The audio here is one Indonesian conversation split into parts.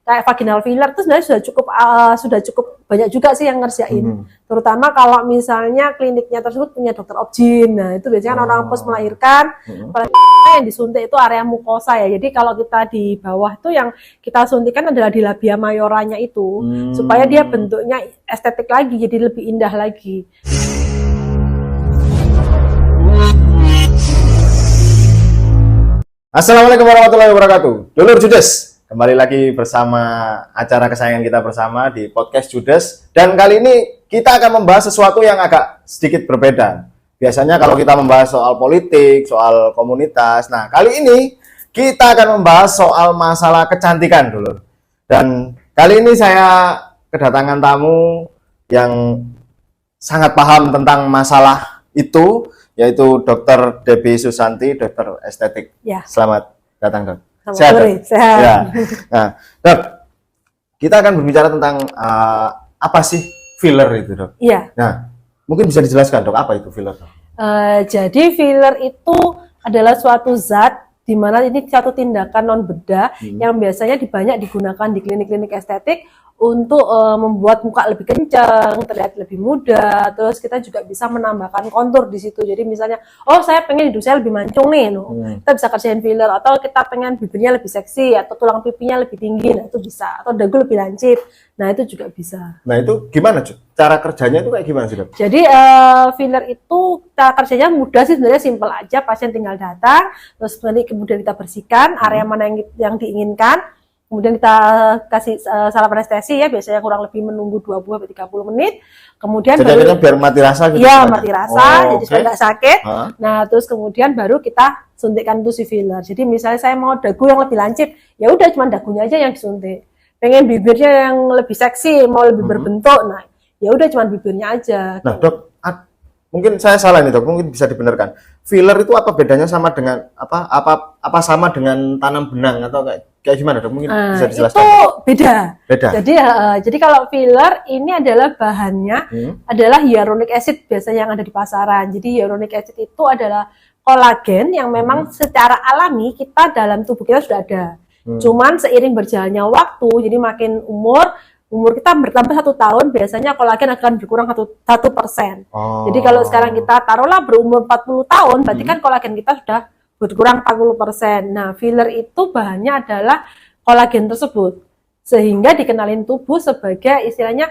kayak vaginal filler itu sebenarnya sudah cukup banyak juga sih yang ngerjain. Terutama kalau misalnya kliniknya tersebut punya dokter obgyn. Nah, itu biasanya kan orang pos melahirkan, yang disuntik itu area mukosa ya. Jadi kalau kita di bawah itu yang kita suntikan adalah di labia mayoranya itu, supaya dia bentuknya estetik lagi, jadi lebih indah lagi. Assalamualaikum warahmatullahi wabarakatuh. Dulur Judes, kembali lagi bersama acara kesayangan kita bersama di podcast Judes. Dan kali ini kita akan membahas sesuatu yang agak sedikit berbeda. Biasanya kalau kita membahas soal politik, soal komunitas. Nah, kali ini kita akan membahas soal masalah kecantikan, Dulur. Dan kali ini saya kedatangan tamu yang sangat paham tentang masalah itu, yaitu Dr. Debbie Susanti, dokter estetik. Ya. Selamat datang, Dok. Sehat, Dok? Sehat. Ya. Nah, Dok, kita akan berbicara tentang apa sih filler itu, Dok? Iya. Nah, mungkin bisa dijelaskan, Dok, apa itu filler, Dok? Jadi filler itu adalah suatu zat di mana ini satu tindakan non bedah yang biasanya banyak digunakan di klinik-klinik estetik untuk membuat muka lebih kencang, terlihat lebih muda. Terus kita juga bisa menambahkan kontur di situ. Jadi misalnya, oh saya pengen hidung saya lebih mancung nih, kita bisa kerjain filler. Atau kita pengen bibirnya lebih seksi, atau tulang pipinya lebih tinggi, nah itu bisa. Atau dagu lebih lancip, nah itu juga bisa. Nah itu gimana, cara kerjanya itu kayak gimana sih, Dok? Jadi filler itu cara kerjanya mudah sih, sebenarnya simpel aja. Pasien tinggal datang, terus nanti kemudian kita bersihkan area mana yang diinginkan. Kemudian kita kasih salep anestesi ya, biasanya kurang lebih menunggu 20-30 menit. Kemudian jadi biar mati rasa gitu. Iya, mati rasa, jadi supaya nggak sakit. Nah, terus kemudian baru kita suntikkan itu si filler. Jadi misalnya saya mau dagu yang lebih lancip, ya udah cuma dagunya aja yang disuntik. Pengen bibirnya yang lebih seksi, mau lebih berbentuk, nah ya udah cuma bibirnya aja. Nah, Dok, mungkin saya salah nih, Dok, mungkin bisa dibenarkan. Filler itu apa bedanya sama dengan apa sama dengan tanam benang atau kayak gimana, Dok? Mungkin bisa dijelaskan. Itu beda. Jadi kalau filler ini adalah bahannya adalah hyaluronic acid biasanya yang ada di pasaran. Jadi hyaluronic acid itu adalah kolagen yang memang secara alami kita dalam tubuh kita sudah ada. Cuman seiring berjalannya waktu, jadi makin umur kita bertambah 1 tahun, biasanya kolagen akan berkurang 1%. Jadi kalau sekarang kita taruhlah berumur 40 tahun, berarti kan kolagen kita sudah berkurang 40%. Nah, filler itu bahannya adalah kolagen tersebut. Sehingga dikenalin tubuh sebagai istilahnya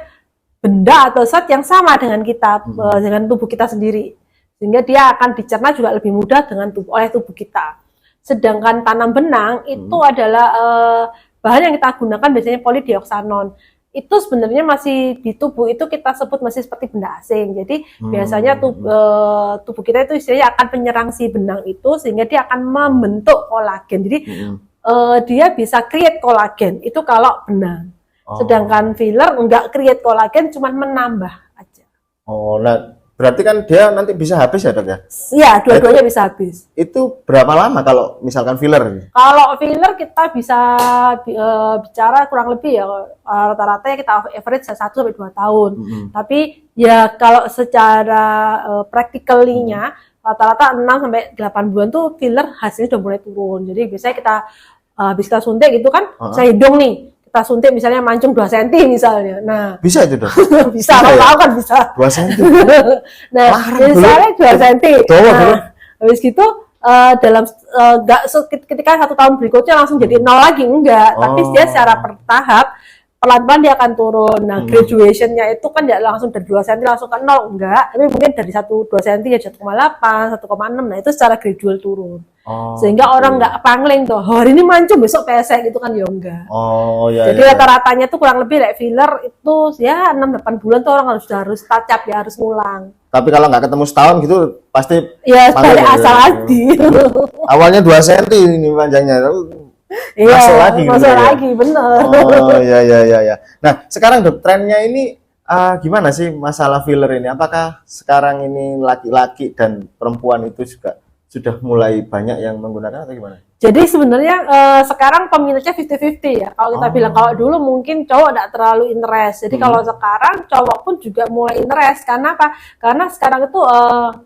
benda atau zat yang sama dengan kita, dengan tubuh kita sendiri. Sehingga dia akan dicerna juga lebih mudah oleh tubuh kita. Sedangkan tanam benang itu adalah bahan yang kita gunakan biasanya polidioxanon. Itu sebenarnya masih di tubuh itu kita sebut masih seperti benda asing. Jadi biasanya tubuh kita itu istilahnya akan menyerang si benang itu sehingga dia akan membentuk kolagen. Jadi dia bisa create kolagen itu kalau benang. Sedangkan filler enggak create kolagen, cuma menambah aja. Nah berarti kan dia nanti bisa habis ya, Dok ya? Iya, dua-duanya bisa habis. Itu berapa lama kalau misalkan filler? Kalau filler kita bisa bicara kurang lebih ya rata-rata ya kita average 1-2 tahun. Tapi ya kalau secara practically-nya rata-rata 6-8 bulan tuh filler hasilnya udah mulai turun. Jadi biasanya kita habis kita suntik gitu kan, saya hidung nih. Kita suntik misalnya mancung 2 cm misalnya. Nah, bisa itu, Dok? bisa, kalau tahu kan bisa. 2 cm. Nah, misalnya 2 cm. Nah, habis gitu dalam ketika 1 tahun berikutnya langsung jadi 0 lagi enggak, tapi dia secara bertahap pelan-pelan dia akan turun. Nah, graduation-nya itu kan tidak langsung dari 2 cm langsung ke 0 enggak, tapi mungkin dari 2 cm ya 1,8, 1,6. Nah, itu secara gradual turun. Sehingga orang nggak pangling tuh, hari ini mancung besok pesek gitu kan, ya enggak. Jadi rata-ratanya tuh kurang lebih filler itu ya 6-8 bulan tuh orang harus touch up ya, harus ngulang. Tapi kalau nggak ketemu setahun gitu pasti ya balik asal lagi. Awalnya 2 cm ini panjangnya. Iya, masuk lagi, bener. Iya. Nah, sekarang, Dok, trennya ini gimana sih masalah filler ini? Apakah sekarang ini laki-laki dan perempuan itu juga sudah mulai banyak yang menggunakan atau gimana? Jadi sebenarnya sekarang peminatnya 50-50 ya. Kalau kita bilang, kalau dulu mungkin cowok tidak terlalu interest. Jadi kalau sekarang cowok pun juga mulai interest. Karena apa? Karena sekarang itu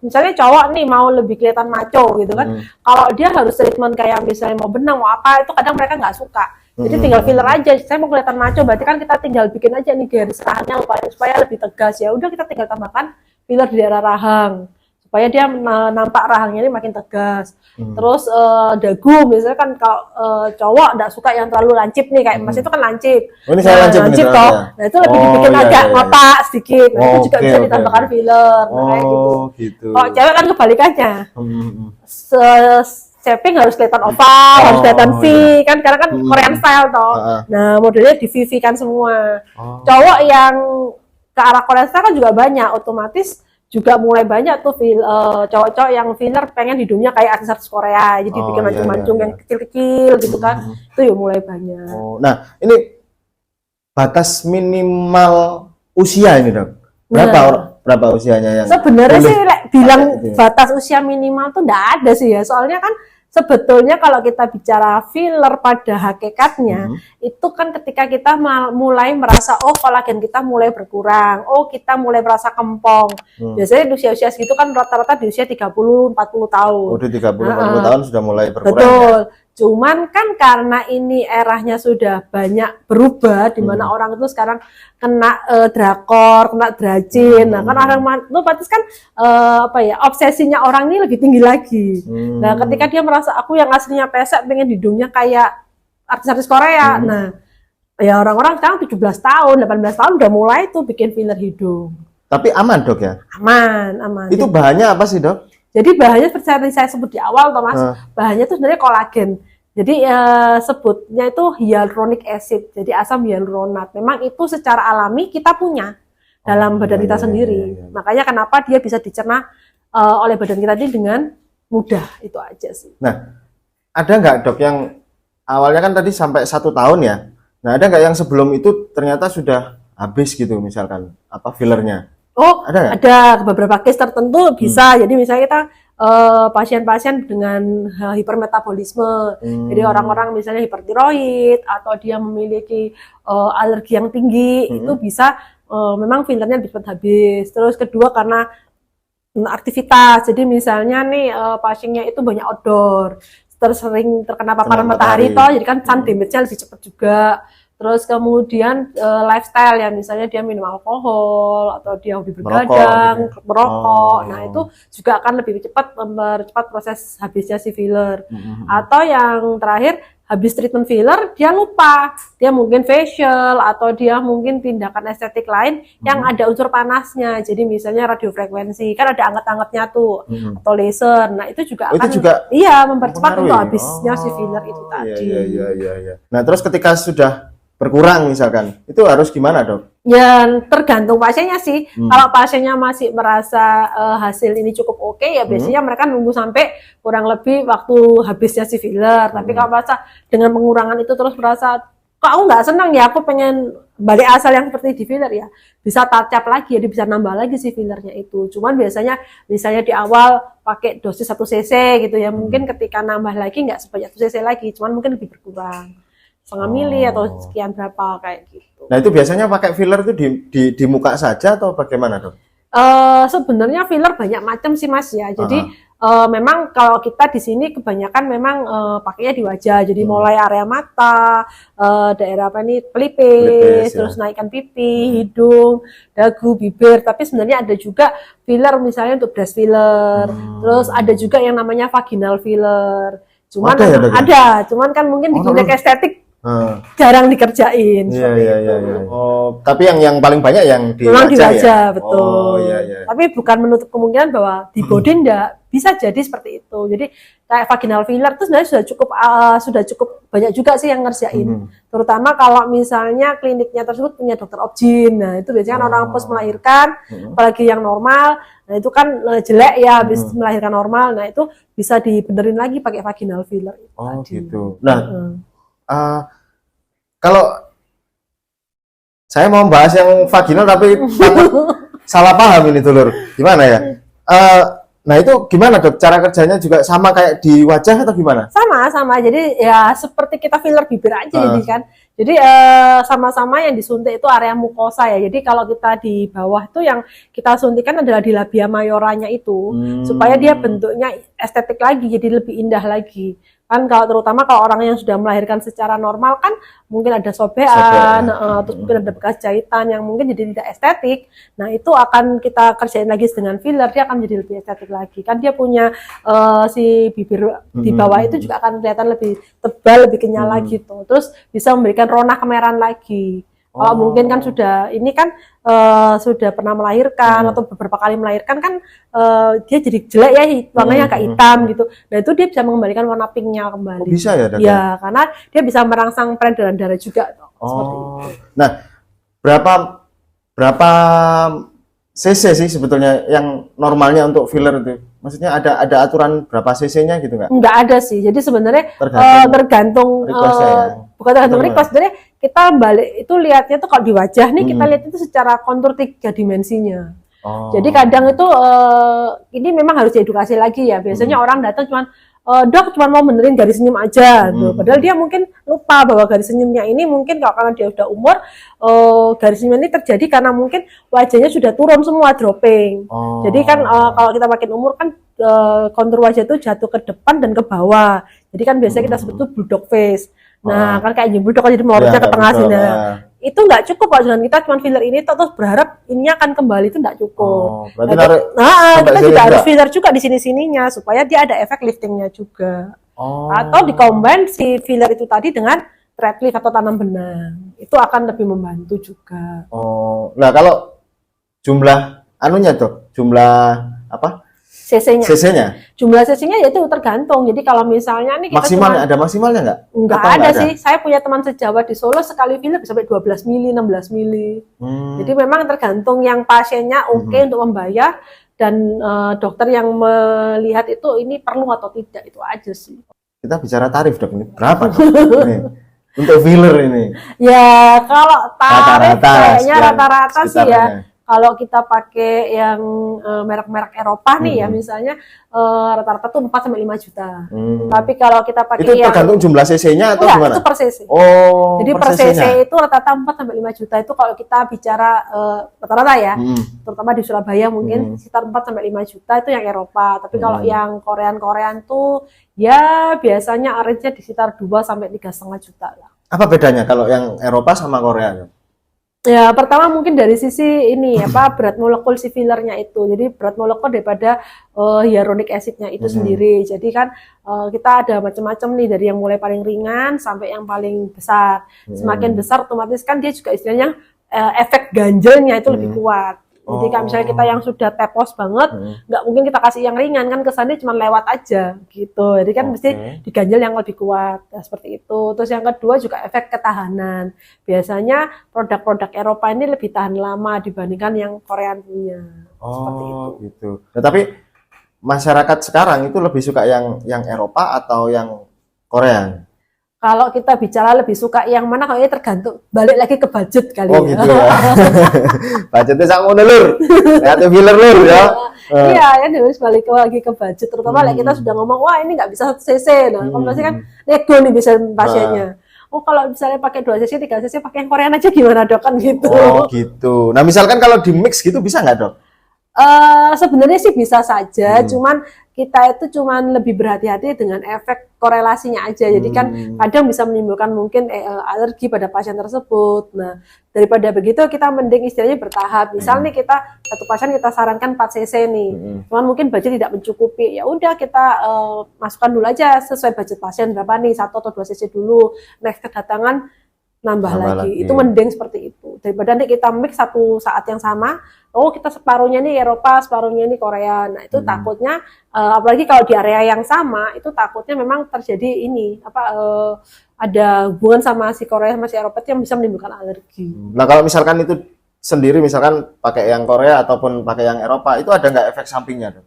misalnya cowok nih mau lebih kelihatan maco gitu kan. Kalau dia harus treatment kayak misalnya mau benang, mau apa, itu kadang mereka nggak suka. Jadi tinggal filler aja. Saya mau kelihatan maco, berarti kan kita tinggal bikin aja nih garis rahangnya supaya lebih tegas. Ya udah kita tinggal tambahkan filler di daerah rahang supaya dia nampak rahangnya ini makin tegas. Terus dagu misalnya kan kalau cowok enggak suka yang terlalu lancip nih, kayak Mas itu kan lancip. Oh, ini saya lancip toh. Nah, itu lebih dibikin agak ngotak sedikit. Nah, itu juga bisa ditambahkan filler kayak gitu. Kalau cewek kan kebalikannya. Shaping harus kelihatan oval, harus kelihatan V, kan karena kan Korean style toh. Nah, modelnya di V kan semua. Cowok yang ke arah Korean style kan juga banyak, otomatis juga mulai banyak tuh cowok-cowok yang filler pengen hidungnya kayak artis-artis Korea, jadi bikin mancung-mancung yang kecil-kecil gitu kan. Itu ya mulai banyak. Nah, ini batas minimal usia ini, Dok. Berapa usianya yang sebenarnya sih bilang batas usia minimal tuh enggak ada sih ya. Soalnya kan sebetulnya kalau kita bicara filler pada hakikatnya itu kan ketika kita mulai merasa kolagen kita mulai berkurang, kita mulai merasa kempong. Biasanya di usia-usia segitu kan rata-rata di usia 30-40 tahun. Udah 30-40 tahun sudah mulai berkurang. Betul. Ya? Cuman kan karena ini eranya sudah banyak berubah, di mana orang itu sekarang kena drakor, kena dracin. Nah, kan orang itu berarti kan obsesinya orang ini lebih tinggi lagi. Nah, ketika dia merasa aku yang aslinya pesek pengen hidungnya kayak artis-artis Korea. Nah, ya orang-orang sekarang 17 tahun, 18 tahun udah mulai tuh bikin filler hidung. Tapi aman, Dok ya? Aman. Itu bahannya apa sih, Dok? Jadi bahannya seperti saya sebut di awal, Thomas. Bahannya itu sebenarnya kolagen. Jadi sebutnya itu hyaluronic acid. Jadi asam hyaluronat. Memang itu secara alami kita punya dalam badan kita sendiri. Makanya kenapa dia bisa dicerna oleh badan kita ini dengan mudah. Itu aja sih. Nah, ada nggak, Dok, yang awalnya kan tadi sampai 1 tahun ya? Nah, ada nggak yang sebelum itu ternyata sudah habis gitu, misalkan fillernya? Ada beberapa case tertentu bisa. Jadi misalnya kita pasien-pasien dengan hipermetabolisme. Jadi orang-orang misalnya hipertiroid atau dia memiliki alergi yang tinggi, itu bisa memang fillernya cepat habis. Terus kedua karena aktivitas. Jadi misalnya nih pasiennya itu banyak outdoor, sering terkena paparan matahari toh, jadi kan sun damage-nya lebih cepat juga. Terus kemudian lifestyle ya, misalnya dia minum alkohol atau dia hobi bergadang, merokok. Nah, itu juga akan lebih cepat mempercepat proses habisnya si filler. Atau yang terakhir, habis treatment filler dia lupa. Dia mungkin facial atau dia mungkin tindakan estetik lain yang ada unsur panasnya. Jadi misalnya radiofrekuensi, kan ada anget-angetnya tuh, atau laser. Nah, itu juga akan mempercepat untuk habisnya si filler itu tadi. Iya. Nah, terus ketika sudah berkurang misalkan, itu harus gimana, Dok? Ya tergantung pasiennya sih. Kalau pasiennya masih merasa hasil ini cukup oke, ya biasanya mereka nunggu sampai kurang lebih waktu habisnya si filler. Tapi kalau merasa dengan pengurangan itu terus merasa kok aku nggak senang ya, aku pengen balik asal yang seperti di filler, ya bisa touch up lagi, jadi bisa nambah lagi si fillernya itu. Cuman biasanya misalnya di awal pakai dosis 1 cc gitu ya, mungkin ketika nambah lagi nggak sebanyak 1 cc lagi, cuman mungkin lebih berkurang. 0,5 mili atau sekian berapa kayak gitu. Nah, itu biasanya pakai filler itu di muka saja atau bagaimana, Dok? Sebenarnya filler banyak macam sih, Mas ya. Jadi memang kalau kita di sini kebanyakan memang pakainya di wajah. Jadi mulai area mata, daerah pelipis, terus naikkan pipi, hidung, dagu, bibir. Tapi sebenarnya ada juga filler misalnya untuk breast filler. Terus ada juga yang namanya vaginal filler. Cuman cuman kan mungkin di dunia estetik jarang dikerjain. Iya. Tapi yang paling banyak yang di memang wajah, di wajah, betul. Iya. Tapi bukan menutup kemungkinan bahwa di body enggak bisa jadi seperti itu. Jadi kayak vaginal filler itu sebenarnya sudah cukup banyak juga sih yang ngerjain. Terutama kalau misalnya kliniknya tersebut punya dokter obgyn. Nah, itu biasanya kan orang pos melahirkan, apalagi yang normal. Nah, itu kan jelek ya habis melahirkan normal. Nah, itu bisa dibenerin lagi pakai vaginal filler. Gitu. Nah, kalau saya mau bahas yang vaginal tapi salah paham ini, Dulur. Gimana ya? Nah, itu gimana, Dok? Cara kerjanya juga sama kayak di wajah atau gimana? Sama. Jadi ya seperti kita filler bibir aja jadi kan. Jadi sama-sama yang disuntik itu area mukosa ya. Jadi kalau kita di bawah itu yang kita suntikan adalah di labia mayoranya itu supaya dia bentuknya estetik lagi, jadi lebih indah lagi. Kan kalau terutama kalau orang yang sudah melahirkan secara normal kan mungkin ada sobean, terus mungkin ada bekas jahitan yang mungkin jadi tidak estetik. Nah itu akan kita kerjain lagi dengan filler, dia akan jadi lebih estetik lagi. Kan dia punya si bibir di bawah itu juga akan kelihatan lebih tebal, lebih kenyal lagi tuh. Terus bisa memberikan rona kemerahan lagi. Kalau mungkin kan sudah ini kan sudah pernah melahirkan atau beberapa kali melahirkan kan dia jadi jelek ya, warnanya agak hitam gitu. Nah itu dia bisa mengembalikan warna pinknya kembali. Bisa ya, Dada? Ya, karena dia bisa merangsang peredaran darah juga. Seperti itu. Nah, berapa cc sih sebetulnya yang normalnya untuk filler itu? Maksudnya ada aturan berapa cc-nya gitu nggak? Nggak ada sih. Jadi sebenarnya tergantung bukan tergantung request. Sebenarnya kita balik itu lihatnya tuh kalau di wajah nih kita lihat itu secara kontur 3 dimensinya. Jadi kadang itu ini memang harus diedukasi lagi ya. Biasanya orang datang cuman dok cuma mau benerin garis senyum aja, padahal dia mungkin lupa bahwa garis senyumnya ini mungkin karena dia udah umur, garis senyum ini terjadi karena mungkin wajahnya sudah turun semua dropping. Jadi kan kalau kita makin umur kan kontur wajah itu jatuh ke depan dan ke bawah. Jadi kan biasanya kita sebut itu bulldog face. Nah kan kayak bulldog jadi melorotnya ke tengah sini. Itu nggak cukup kalau dengan kita cuma filler ini terus berharap ini akan kembali, itu nggak cukup. Kita juga harus filler juga di sini-sininya supaya dia ada efek liftingnya juga. Atau dikombin si filler itu tadi dengan thread lift atau tanam benang, itu akan lebih membantu juga. Nah kalau jumlah anunya tuh, jumlah apa? CC-nya? Jumlah CC-nya ya itu tergantung. Jadi kalau misalnya nih kita maksimalnya ada maksimalnya nggak? Nggak ada sih. Saya punya teman sejawat di Solo sekali filler bisa sampai 12 mili, 16 mili. Jadi memang tergantung yang pasiennya untuk membayar dan dokter yang melihat itu ini perlu atau tidak, itu aja sih. Kita bicara tarif dok, ini berapa dok? Ini, untuk filler ini? Ya kalau tarif kayaknya rata-rata sih ya. Kalau kita pakai yang merek-merek Eropa nih ya misalnya rata-rata tuh 4 sampai 5 juta. Tapi kalau kita pakai itu tergantung jumlah cc-nya atau gimana? Itu per cc. Jadi per cc itu rata-rata 4 sampai 5 juta itu kalau kita bicara rata-rata ya. Terutama di Surabaya mungkin sekitar 4 sampai 5 juta itu yang Eropa. Tapi kalau yang Korean tuh ya biasanya average-nya di sekitar 2 sampai 3,5 juta lah. Apa bedanya kalau yang Eropa sama Korea? Ya, pertama mungkin dari sisi ini berat molekul si fillernya itu. Jadi berat molekul daripada hyaluronic acid-nya itu sendiri. Jadi kan kita ada macam-macam nih dari yang mulai paling ringan sampai yang paling besar. Semakin besar otomatis kan dia juga istilahnya efek ganjelnya itu lebih kuat. Jadi kalau misalnya kita yang sudah tepos banget, nggak mungkin kita kasih yang ringan kan, kesannya cuma lewat aja gitu. Jadi kan mesti diganjel yang lebih kuat, nah, seperti itu. Terus yang kedua juga efek ketahanan. Biasanya produk-produk Eropa ini lebih tahan lama dibandingkan yang Korea punya. Seperti itu. Gitu. Nah, tapi masyarakat sekarang itu lebih suka yang Eropa atau yang Korea? Kalau kita bicara lebih suka yang mana, kayaknya tergantung, balik lagi ke budget kali ya. Gitu ya. Budgetnya sama lur. Lihat filler lur ya. Iya, ya harus balik lagi ke budget. Terutama kita sudah ngomong, wah ini nggak bisa 1 cc. Nah, kalau pasti kan nego nih bisa pasiennya. Kalau misalnya pakai 2 cc, 3 cc, pakai yang Korean aja gimana dok, kan gitu. Gitu. Nah, misalkan kalau di mix gitu bisa nggak dok? Sebenarnya sih bisa saja, cuman kita itu cuman lebih berhati-hati dengan efek korelasinya aja. Jadi kan kadang bisa menimbulkan mungkin alergi pada pasien tersebut. Nah, daripada begitu kita mending istilahnya bertahap. Misal nih kita satu pasien kita sarankan 4 cc nih. Cuman mungkin budget tidak mencukupi. Ya udah kita masukkan dulu aja sesuai budget pasien berapa nih, 1 atau 2 cc dulu. Next kedatangan nambah lagi. Itu mending seperti itu. Daripada nanti kita mix satu saat yang sama, kita separuhnya nih Eropa, separuhnya nih Korea. Nah, itu takutnya apalagi kalau di area yang sama, itu takutnya memang terjadi ini ada hubungan sama si Korea sama si Eropa yang bisa menimbulkan alergi. Nah, kalau misalkan itu sendiri misalkan pakai yang Korea ataupun pakai yang Eropa, itu ada nggak efek sampingnya, Dok?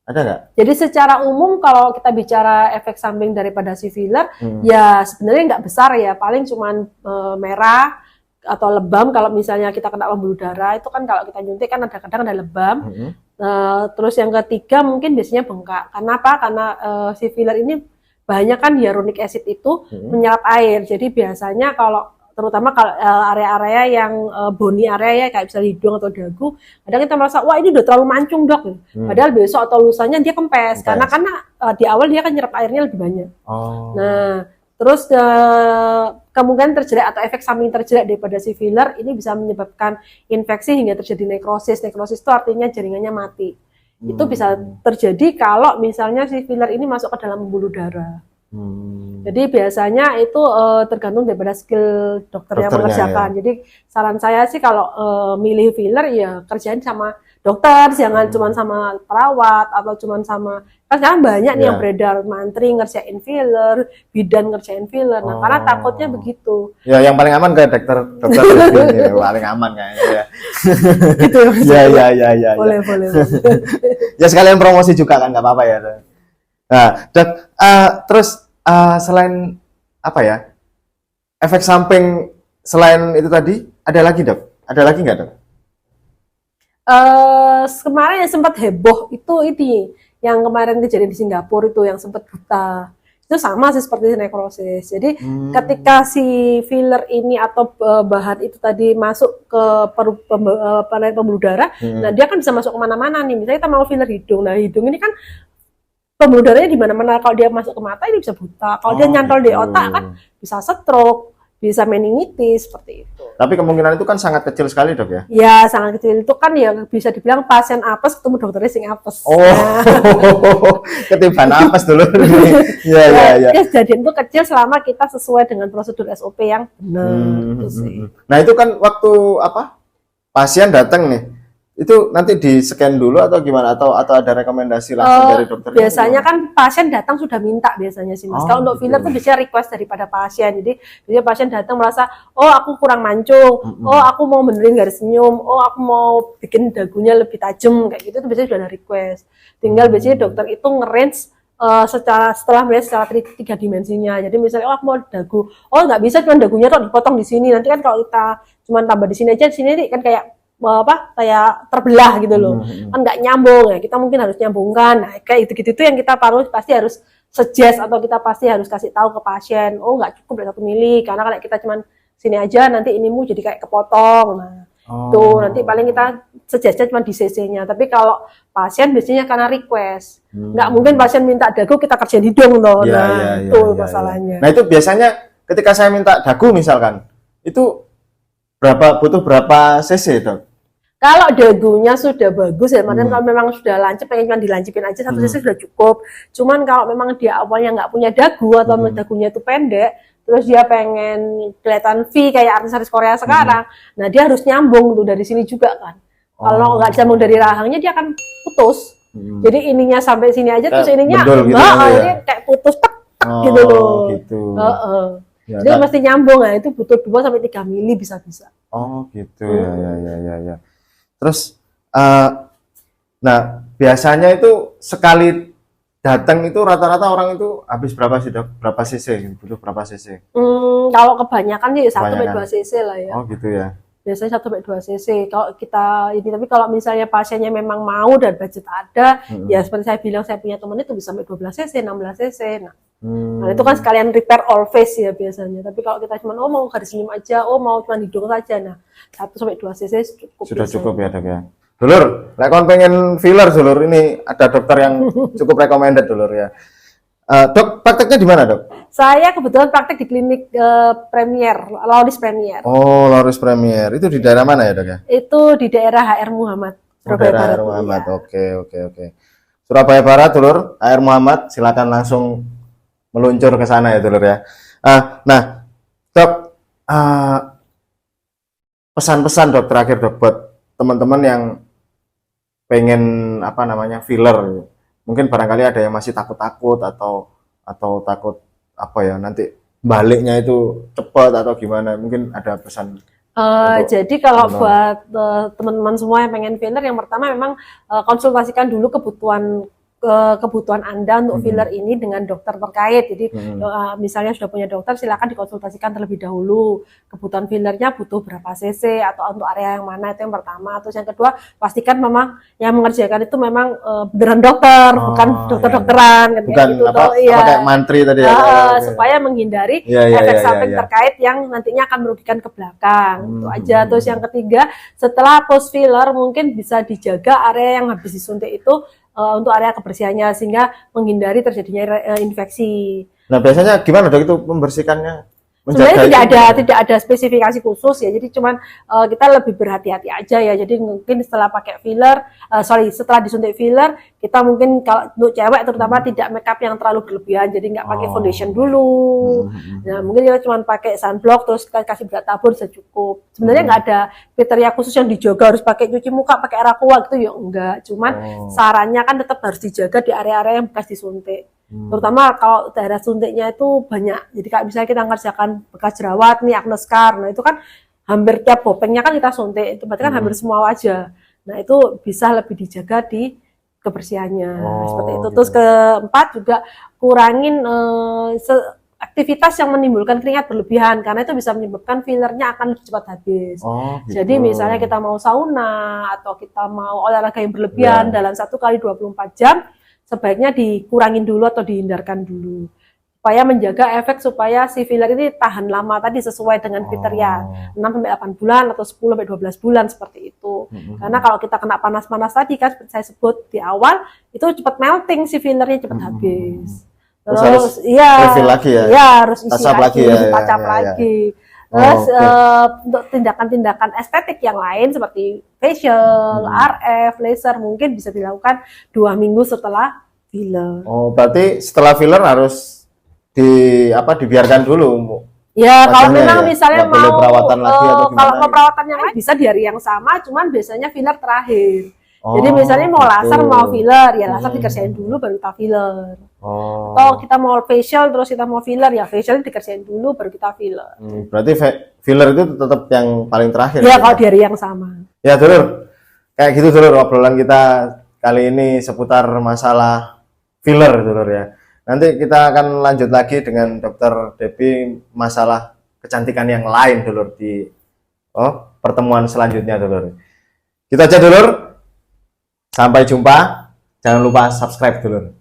Ada nggak? Jadi secara umum kalau kita bicara efek samping daripada si filler, ya sebenarnya nggak besar ya, paling cuman merah atau lebam. Kalau misalnya kita kena pembuluh darah, itu kan kalau kita nyuntik kan ada kadang ada lebam. Terus yang ketiga mungkin biasanya bengkak. Kenapa? Karena si filler ini banyak kan hyaluronic acid itu menyerap air. Jadi biasanya kalau terutama kalau area-area yang bony area ya kayak misalnya hidung atau dagu, kadang kita merasa wah ini udah terlalu mancung dok, padahal besok atau lusanya dia kempes. Karena di awal dia kan nyerap airnya lebih banyak. Nah terus kemungkinan terjelek atau efek samping terjelek daripada si filler ini bisa menyebabkan infeksi hingga terjadi nekrosis. Nekrosis itu artinya jaringannya mati. Itu bisa terjadi kalau misalnya si filler ini masuk ke dalam pembuluh darah. Jadi biasanya itu tergantung daripada skill dokter yang mengerjakan. Ya. Jadi saran saya sih kalau milih filler ya kerjain sama dokter, jangan cuma sama perawat atau cuma sama, kan sekarang banyak nih yang beredar mantri ngerjain filler, bidan ngerjain filler. Nah, karena takutnya begitu. Ya, yang paling aman kayak dokter ini paling aman kayaknya. Gitu ya. Boleh. Ya sekalian promosi juga kan nggak apa-apa ya. Nah, Dok, terus selain apa ya? Efek samping selain itu tadi ada lagi, Dok? Ada lagi nggak, Dok? Kemarin yang sempat heboh itu ini yang kemarin kejadian di Singapura itu yang sempat buta. Itu sama sih seperti nekrosis. Jadi ketika si filler ini atau bahan itu tadi masuk ke pembuluh darah, nah dia kan bisa masuk kemana-mana nih. Misalnya kita mau filler hidung, nah hidung ini kan pembuluh darahnya di mana-mana. Kalau dia masuk ke mata ini bisa buta. Kalau dia nyantol di otak kan bisa stroke, bisa meningitis seperti itu. Tapi kemungkinan itu kan sangat kecil sekali, Dok ya? Ya, sangat kecil. Itu kan ya bisa dibilang pasien apes ketemu dokternya sing apes. Ketiban apes dulu. Ya. Kejadian itu kecil selama kita sesuai dengan prosedur SOP yang benar. Nah, itu kan waktu pasien datang nih, itu nanti di scan dulu atau gimana, atau ada rekomendasi langsung dari dokter? Biasanya kan pasien datang sudah minta biasanya sih Mas. Kalau untuk filler tuh biasanya request daripada pasien. Jadi biasanya pasien datang merasa, oh aku kurang mancung, oh aku mau benerin garis senyum, oh aku mau bikin dagunya lebih tajam, kayak gitu tuh biasanya sudah ada request. Tinggal biasanya dokter itu nge-range setelah melihat secara 3 dimensinya. Jadi misalnya aku mau dagu, nggak bisa cuma dagunya tuh dipotong di sini. Nanti kan kalau kita cuma tambah di sini aja, di sini kan kayak terbelah gitu loh, kan nggak nyambung ya, kita mungkin harus nyambungkan. Nah kayak gitu yang kita pasti harus suggest atau kita pasti harus kasih tahu ke pasien, nggak cukup dari 1 mili, karena kalau kita cuma sini aja nanti inimu jadi kayak kepotong. Nah nanti paling kita suggestnya cuma di CC-nya. Tapi kalau pasien biasanya karena request, nggak mungkin pasien minta dagu kita kerjain hidung loh. Masalahnya. Nah itu biasanya ketika saya minta dagu misalkan, itu butuh berapa cc, Dok? Kalau dagunya sudah bagus ya, kalau memang sudah lancip, pengen cuma dilancipin aja 1 cc sudah cukup. Cuman kalau memang dia awalnya nggak punya dagu atau dagunya itu pendek, terus dia pengen kelihatan V kayak artis-artis Korea sekarang, nah dia harus nyambung tuh dari sini juga kan. Kalau nggak nyambung dari rahangnya dia akan putus. Jadi ininya sampai sini aja, terus ininya kayak putus gitu loh. Gitu. Ya, jadi mesti nyambung ya, itu butuh 2-3 mili bisa-bisa. Gitu ya. Terus nah biasanya itu sekali datang itu rata-rata orang itu habis berapa sih, Dok? Berapa cc? Butuh berapa cc? Kalau kebanyakan sih 1-2 cc lah ya. Gitu ya. Biasanya 1-2 cc. Kalau kita ini, tapi kalau misalnya pasiennya memang mau dan budget ada, ya seperti saya bilang, saya punya teman itu bisa sampai 12 cc, 16 cc. Nah itu kan sekalian repair all face ya biasanya. Tapi kalau kita cuma mau garis senyum aja, mau cuma hidung saja, nah 1-2 cc cukup. Sudah biasanya. Cukup ya, Dok ya. Dulur, kon pengen filler, Dulur, ini ada dokter yang cukup recommended, Dulur ya. Dok, prakteknya di mana, Dok? Saya kebetulan praktek di klinik Premier, Lauris Premier. Lauris Premier. Itu di daerah mana ya, Dok ya? Itu di daerah HR Muhammad, Surabaya Barat. HR Muhammad. Ya. Oke. Surabaya Barat, Dulur, HR Muhammad, silakan langsung meluncur ke sana ya, Dulur ya. Nah, Dok, pesan-pesan, Dok, terakhir, Dok, buat teman-teman yang pengen filler. Mungkin barangkali ada yang masih takut-takut atau takut nanti baliknya itu cepat atau gimana, mungkin ada pesan. Jadi kalau buat teman-teman semua yang pengen filler, yang pertama memang konsultasikan dulu kebutuhan kebutuhan Anda untuk filler ini dengan dokter terkait. Jadi misalnya sudah punya dokter, silakan dikonsultasikan terlebih dahulu. Kebutuhan fillernya butuh berapa cc atau untuk area yang mana, itu yang pertama. Terus yang kedua, pastikan memang yang mengerjakan itu memang beneran dokter, bukan dokter-dokteran. Bukan gitu, apa kayak mantri tadi ya. Supaya menghindari efek samping terkait yang nantinya akan merugikan ke belakang. Itu aja. Terus yang ketiga, setelah post filler mungkin bisa dijaga area yang habis disuntik itu untuk area kebersihannya sehingga menghindari terjadinya infeksi. Nah, biasanya gimana Dok itu membersihkannya? Sebenarnya tidak ada spesifikasi khusus ya, jadi cuman kita lebih berhati-hati aja ya. Jadi mungkin setelah pakai filler, setelah disuntik filler, kita mungkin kalau untuk cewek terutama tidak makeup yang terlalu berlebihan, jadi nggak pakai foundation dulu. Nah mungkin kita cuman pakai sunblock terus kasih berat tabur sudah cukup. Sebenarnya nggak ada kriteria khusus yang dijaga harus pakai cuci muka, pakai aqua gitu ya enggak. Cuman sarannya kan tetap harus dijaga di area-area yang bekas disuntik. Terutama kalau daerah suntiknya itu banyak, jadi kayak misalnya kita ngerjakan bekas jerawat nih, acne scar, nah itu kan hampir tiap bopengnya kan kita suntik, itu berarti kan hampir semua wajah. Nah itu bisa lebih dijaga di kebersihannya, seperti itu. Terus keempat juga kurangin aktivitas yang menimbulkan keringat berlebihan, karena itu bisa menyebabkan fillernya akan lebih cepat habis. Gitu. Jadi misalnya kita mau sauna atau kita mau olahraga yang berlebihan dalam 1 kali 24 jam, sebaiknya dikurangin dulu atau dihindarkan dulu supaya menjaga efek supaya si filler ini tahan lama tadi sesuai dengan kriteria 6-8 bulan atau 10-12 bulan seperti itu. Karena kalau kita kena panas-panas tadi kan seperti saya sebut di awal itu cepat melting, si fillernya cepat habis. Terus refill lagi ya. Harus isi lagi, dipacap lagi. Terus untuk tindakan-tindakan estetik yang lain seperti facial, RF, laser mungkin bisa dilakukan 2 minggu setelah filler. Oh, berarti setelah filler harus dibiarkan dulu. Ya, kalau memang misalnya mau perawatan lagi atau gimana? Kalau mau perawatan yang lain bisa di hari yang sama, cuman biasanya filler terakhir. Jadi misalnya mau laser, mau filler, ya laser dikerjain dulu baru kita filler. Atau kita mau facial terus kita mau filler, ya facial dikerjain dulu baru kita filler. Berarti filler itu tetap yang paling terakhir. Ya, kalau di hari yang sama. Ya, Dulur. Kayak gitu Dulur obrolan kita kali ini seputar masalah filler Dulur ya. Nanti kita akan lanjut lagi dengan Dokter Debbie masalah kecantikan yang lain Dulur di pertemuan selanjutnya Dulur. Kita aja Dulur. Sampai jumpa. Jangan lupa subscribe Dulur.